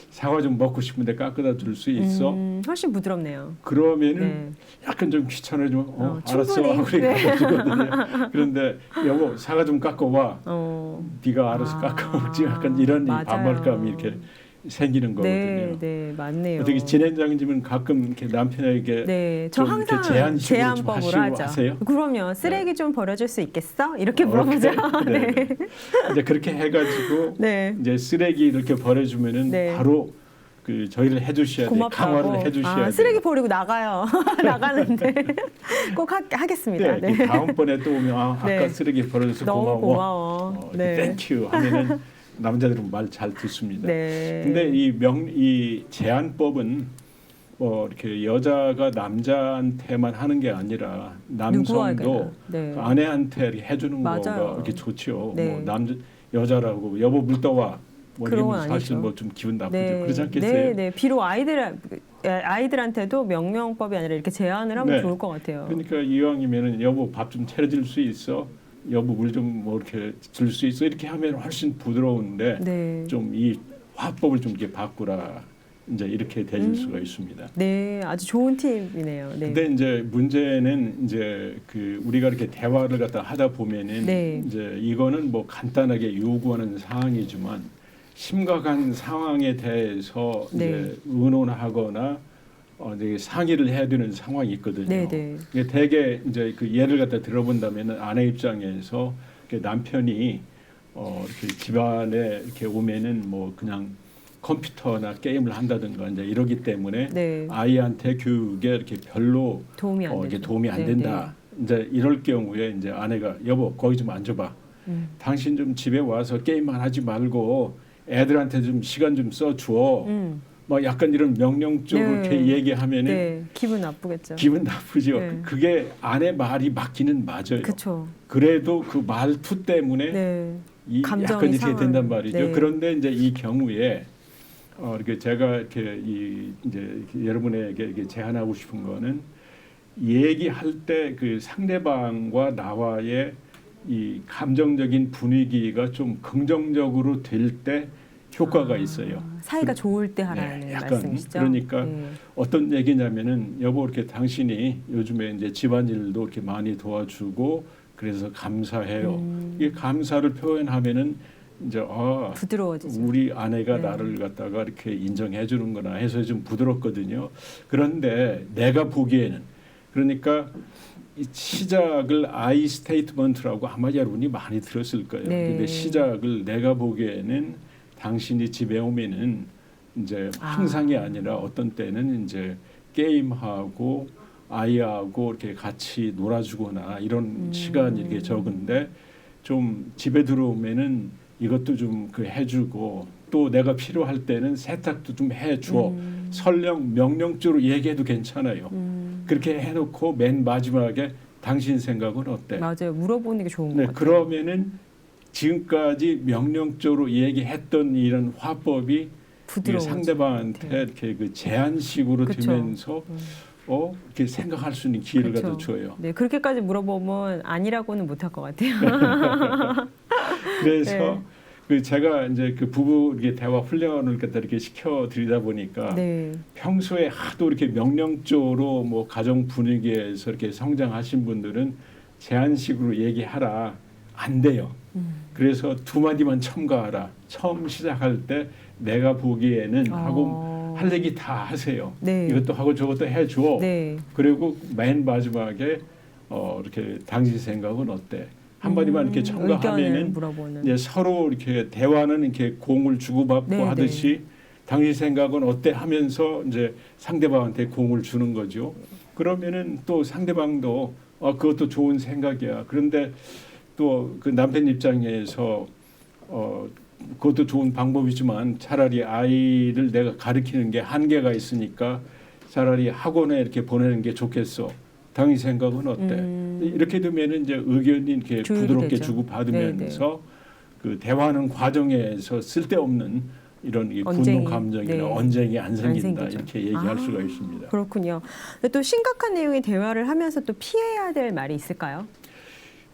사과 좀 먹고 싶은데 깎아다 줄 수 있어? 훨씬 부드럽네요. 그러면은 약간 좀 귀찮아지면 알았어 하고 깎아주거든요. 그런데 여보 사과 좀 깎아봐. 네가 알아서 깎아먹지. 약간 이런 반발감이 이렇게 생기는 거거든요. 네, 네, 맞네요. 어떻게 진행자님은 가끔 이렇게 남편에게 저 항상 제한법으로 하세요? 그럼요. 쓰레기 좀 버려줄 수 있겠어? 이렇게 물어보죠. 네. 이제 그렇게 해가지고 이제 쓰레기 이렇게 버려주면은 바로 그 저희를 해주셔야 돼요. 강화를 해주셔야 돼요. 쓰레기 버리고 나가요. 나가는데 꼭 하겠습니다. 네. 다음번에 또 오면 아까 쓰레기 버려줘서 너무 고마워. 땡큐 하면은 남자들은 말 잘 듣습니다. 네. 근데 이 제한법은 뭐 이렇게 여자가 남자한테만 하는 게 아니라 누구에게나. 남성도 네. 그 아내한테 이렇게 해주는 맞아요. 거가 이렇게 좋죠. 네. 뭐 남자 여자라고 여보 물 떠와. 뭐 그런 건 이러면 사실 아니죠. 뭐 좀 기분 나쁘죠. 네. 그렇지 않겠어요? 네, 네. 비록 아이들한테도 명령법이 아니라 이렇게 제안을 하면 네. 좋을 것 같아요. 그러니까 이왕이면은 여보 밥 좀 차려줄 수 있어. 여보 물 좀 뭐 이렇게 줄 수 있어. 이렇게 하면 훨씬 부드러운데 네. 좀 이 화법을 좀 이렇게 바꾸라. 이제 이렇게 되질 수가 있습니다. 네, 아주 좋은 팁이네요. 네. 근데 이제 문제는 이제 그 우리가 이렇게 대화를 갖다 하다 보면은 네. 이제 이거는 뭐 간단하게 요구하는 사항이지만 심각한 상황에 대해서 네. 이제 의논하거나 이제 상의를 해야 되는 상황이 있거든요. 네, 네. 이게 대개 이제 그 예를 갖다 들어본다면은 아내 입장에서 이렇게 남편이 이렇게 집안에 이렇게 오면은 뭐 그냥 컴퓨터나 게임을 한다든가 이제 이러기 때문에 네. 아이한테 교육에 이렇게 별로 도움이 안 이게 되죠. 도움이 안 네, 된다. 이제 이럴 경우에 이제 아내가 여보 거기 좀 앉아봐. 당신 좀 집에 와서 게임만 하지 말고 애들한테 좀 시간 좀 써주어. 막 약간 이런 명령적으로 네. 이렇게 얘기하면은 네, 기분 나쁘겠죠. 기분 나쁘죠. 네. 그게 아내 말이 맞기는 맞아요. 그렇죠. 그래도 그 말투 때문에 네. 이 감정이 약간 이렇게 상하는. 된단 말이죠. 네. 그런데 이제 이 경우에 이렇게 제가 이렇게 이제 여러분에게 이렇게 제안하고 싶은 거는 얘기할 때 그 상대방과 나와의 이 감정적인 분위기가 좀 긍정적으로 될 때 효과가 있어요. 사이가 좋을 때 하라는 네, 약간 말씀이시죠? 그러니까 네. 어떤 얘기냐면은 여보 이렇게 당신이 요즘에 이제 집안일도 이렇게 많이 도와주고 그래서 감사해요. 이게 감사를 표현하면은 이제 부드러워지죠. 우리 아내가 네. 나를 갖다가 이렇게 인정해 주는구나 해서 좀 부드럽거든요. 그런데 내가 보기에는 그러니까 이 시작을 I 스테이트먼트라고 아마 여러분이 많이 들었을 거예요. 네. 근데 시작을 내가 보기에는 당신이 집에 오면은 이제 항상이 아니라 어떤 때는 이제 게임하고 아이하고 이렇게 같이 놀아주거나 이런 시간이 이렇게 적은데 좀 집에 들어오면은 이것도 좀 그 해주고 또 내가 필요할 때는 세탁도 좀 해줘. 설령 명령적으로 얘기해도 괜찮아요. 그렇게 해놓고 맨 마지막에 당신 생각은 어때? 맞아요. 물어보는 게 좋은 것 네, 같아요. 그러면은 지금까지 명령적으로 얘기했던 이런 화법이 부드러워지죠. 상대방한테 네. 이렇게 그 제한식으로 그쵸. 되면서 이렇게 생각할 수 있는 기회를 그쵸. 갖다 줘요. 네, 그렇게까지 물어보면 아니라고는 못할 것 같아요. 그래서 네. 그 제가 이제 그 부부 이렇게 대화 훈련을 갖다 이렇게 시켜 드리다 보니까 네. 평소에 하도 이렇게 명령적으로 뭐 가정 분위기에서 이렇게 성장하신 분들은 제한식으로 얘기하라 안 돼요. 그래서 두 마디만 첨가하라. 처음 시작할 때 내가 보기에는 하고 할 얘기 다 하세요. 네. 이것도 하고 저것도 해줘. 네. 그리고 맨 마지막에 이렇게 당신 생각은 어때? 한 마디만 이렇게 의견을 첨가하면은 물어보는. 이제 서로 이렇게 대화는 이렇게 공을 주고받고 네, 하듯이 당신 생각은 어때 하면서 이제 상대방한테 공을 주는 거죠. 그러면은 또 상대방도 그것도 좋은 생각이야. 그런데 또 그 남편 입장에서 그것도 좋은 방법이지만 차라리 아이를 내가 가르치는 게 한계가 있으니까 차라리 학원에 이렇게 보내는 게 좋겠어. 당신 생각은 어때? 이렇게 되면은 이제 의견이 이렇게 조율이 부드럽게 되죠. 주고 받으면서 그 대화하는 과정에서 쓸데없는 이런 이 분노 감정이나 네. 언쟁이 안 생긴다 생기죠. 이렇게 얘기할 수가 있습니다. 그렇군요. 근데 또 심각한 내용의 대화를 하면서 또 피해야 될 말이 있을까요?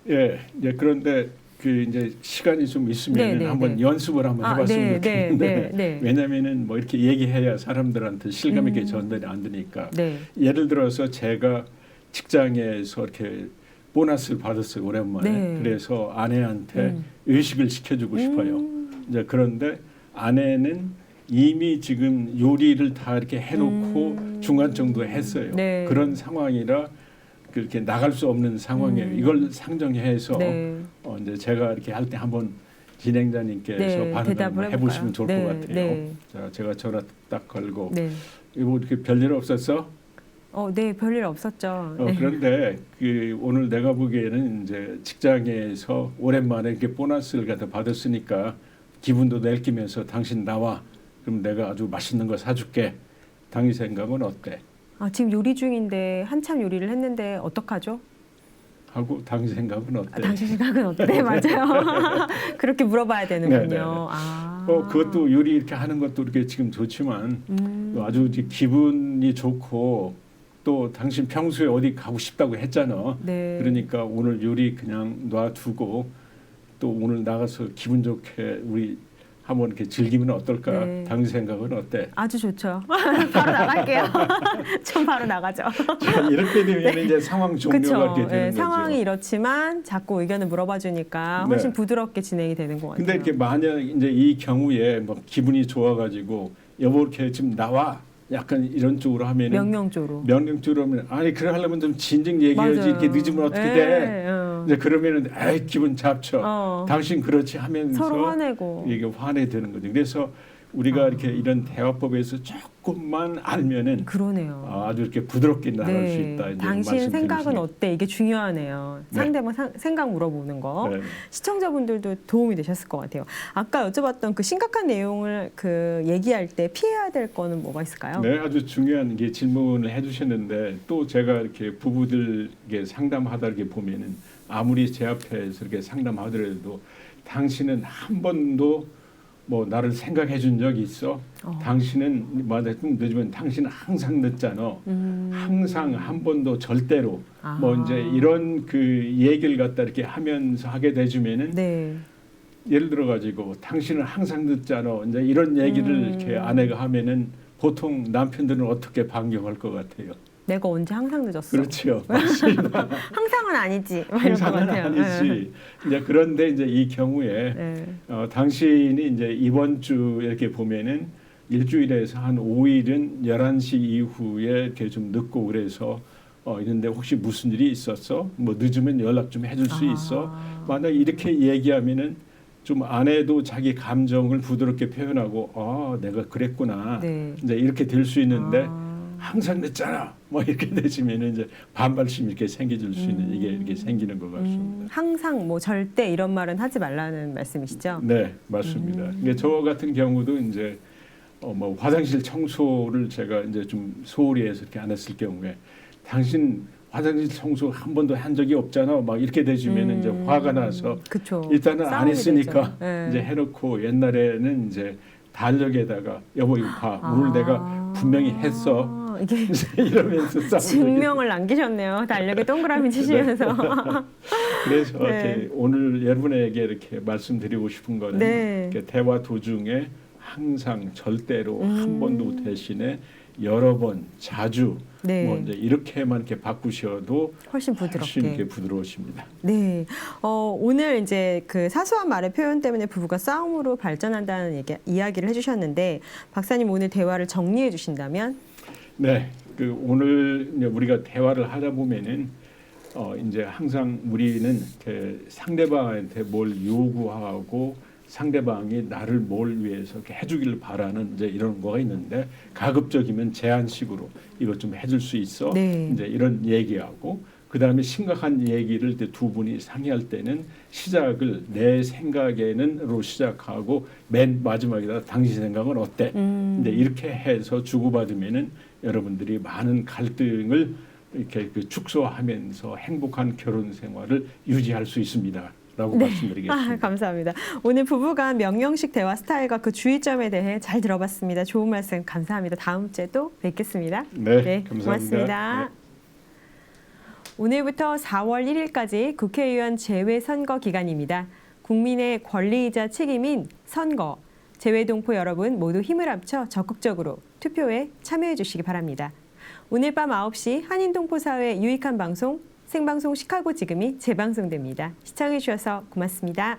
예, 그런데 그 이제 시간이 좀 있으면 네, 한번 네. 연습을 한번 해봤으면 좋겠는데 네. 왜냐하면은 뭐 이렇게 얘기해야 사람들한테 실감 있게 전달이 안 되니까 네. 예를 들어서 제가 직장에서 이렇게 보너스를 받았어요 오랜만에 네. 그래서 아내한테 의식을 시켜주고 싶어요. 이제 그런데 아내는 이미 지금 요리를 다 이렇게 해놓고 중간 정도 했어요. 네. 그런 상황이라 그렇게 나갈 수 없는 상황이에요. 이걸 상정해서 네. 이제 제가 이렇게 할 때 한번 진행자님께서 네, 반응을 대답을 한번 해보시면 좋을 해볼까요? 것 같아요. 네. 자, 제가 전화 딱 걸고 네. 이거 이렇게 별일 없었어? 네, 별일 없었죠. 네. 그런데 그 오늘 내가 보기에는 이제 직장에서 오랜만에 이렇게 보너스를 갖다 받았으니까 기분도 내키면서 당신 나와. 그럼 내가 아주 맛있는 거 사줄게. 당신 생각은 어때? 아, 지금 요리 중인데 한참 요리를 했는데 어떡하죠? 하고 당신 생각은 어때? 아, 당신 생각은 어때? 맞아요. 그렇게 물어봐야 되는군요. 네네. 아. 그것도 요리 이렇게 하는 것도 이렇게 지금 좋지만 또 아주 이제 기분이 좋고 또 당신 평소에 어디 가고 싶다고 했잖아. 네. 그러니까 오늘 요리 그냥 놔두고 또 오늘 나가서 기분 좋게 우리 한번 이렇게 즐기면 어떨까? 네. 당신 생각은 어때? 아주 좋죠. 바로 나갈게요. 전 바로 나가죠. 자, 이렇게 되면 이제 상황 종료가 그렇죠. 이렇게 되는 거죠. 상황이 이렇지만 자꾸 의견을 물어봐 주니까 훨씬 네. 부드럽게 진행이 되는 것 같아요. 근데 이렇게 만약 이제 이 경우에 뭐 기분이 좋아가지고 여보 이렇게 지금 나와 약간 이런 쪽으로 하면은 명령조로. 명령적으로 하면 아니 그래 하려면 좀 진즉 얘기해야지 맞아요. 이렇게 늦으면 어떻게 예, 돼? 어. 이제 그러면은 에이 기분 잡쳐. 어. 당신 그렇지 하면서 서로 화내고. 이게 화내되는 거죠. 그래서 우리가 이렇게 이런 대화법에서 조금만 알면은 그러네요. 아주 이렇게 부드럽게 나갈 수 있다. 이제 당신 말씀드리고 생각은 싶네요. 어때? 이게 중요하네요. 네. 상대방 생각 물어보는 거. 네. 시청자분들도 도움이 되셨을 것 같아요. 아까 여쭤봤던 그 심각한 내용을 그 얘기할 때 피해야 될 거는 뭐가 있을까요? 네, 아주 중요한 게 질문을 해주셨는데 또 제가 이렇게 부부들에게 상담하다 이렇게 보면은 아무리 제 앞에서 이렇게 상담하더라도 당신은 한 번도 뭐 나를 생각해 준 적이 있어? 당신은 뭐좀 늦으면 당신은 항상 늦잖아. 항상 한 번도 절대로 아. 뭐 이제 이런 그 얘기를 갖다 이렇게 하면서 하게 되주면은 네. 예를 들어 가지고 당신은 항상 늦잖아. 이제 이런 얘기를 이렇게 아내가 하면은 보통 남편들은 어떻게 반격할 것 같아요? 내가 언제 항상 늦었어? 그렇죠. 맞습니다. 항상은 아니지. 막 이럴 것 항상은 같아요. 아니지. 이제 그런데 이제 이 경우에 네. 당신이 이제 이번 주 이렇게 보면은 일주일에서 한 5일은 11시 이후에 이렇게 좀 늦고 그래서 이런데 혹시 무슨 일이 있었어? 뭐 늦으면 연락 좀 해줄 수 있어? 만약 이렇게 얘기하면은 좀 아내도 자기 감정을 부드럽게 표현하고 내가 그랬구나. 네. 이제 이렇게 될 수 있는데 아. 항상 늦잖아. 뭐 이렇게 되시면은 이제 반발심이 이렇게 생겨질 수 있는 이게 이렇게 생기는 것 같습니다. 항상 뭐 절대 이런 말은 하지 말라는 말씀이시죠? 네, 맞습니다. 이게 저 같은 경우도 이제 뭐 화장실 청소를 제가 이제 좀 소홀히 해서 이렇게 안 했을 경우에 당신 화장실 청소 한 번도 한 적이 없잖아. 막 이렇게 되시면은 이제 화가 나서 그쵸. 일단은 안 싸움이 했으니까 되죠. 네. 이제 해놓고 옛날에는 이제 달력에다가 여보 이거 봐 오늘 내가 분명히 했어. 이게 이러면서 싸우는 증명을 남기셨네요. 달력에 동그라미 치시면서. 그래서 네. 이렇게 오늘 여러분에게 이렇게 말씀드리고 싶은 거는 네. 이렇게 대화 도중에 항상 절대로 한 번도 대신에 여러 번 자주 네. 뭐 이제 이렇게만 이렇게 바꾸셔도 훨씬 훨씬 부드럽게. 이렇게 부드러우십니다. 네. 오늘 이제 그 사소한 말의 표현 때문에 부부가 싸움으로 발전한다는 이야기를 해주셨는데 박사님 오늘 대화를 정리해 주신다면? 네, 그 오늘 이제 우리가 대화를 하다 보면은 이제 항상 우리는 이렇게 상대방한테 뭘 요구하고 상대방이 나를 뭘 위해서 이렇게 해주기를 바라는 이제 이런 거가 있는데 가급적이면 제안식으로 이것 좀 해줄 수 있어. 네. 이제 이런 얘기하고 그 다음에 심각한 얘기를 이제 두 분이 상의할 때는 시작을 내 생각에는로 시작하고 맨 마지막에다 당신 생각은 어때? 근데 이렇게 해서 주고받으면은 여러분들이 많은 갈등을 이렇게 그 축소하면서 행복한 결혼 생활을 유지할 수 있습니다. 라고 말씀드리겠습니다. 감사합니다. 오늘 부부간 명령식 대화 스타일과 그 주의점에 대해 잘 들어봤습니다. 좋은 말씀 감사합니다. 다음 주에 또 뵙겠습니다. 네, 감사합니다. 고맙습니다. 네. 오늘부터 4월 1일까지 국회의원 재외선거 기간입니다. 국민의 권리이자 책임인 선거, 재외동포 여러분 모두 힘을 합쳐 적극적으로 투표에 참여해 주시기 바랍니다. 오늘 밤 9시 한인동포사회 유익한 방송 생방송 시카고 지금이 재방송됩니다. 시청해 주셔서 고맙습니다.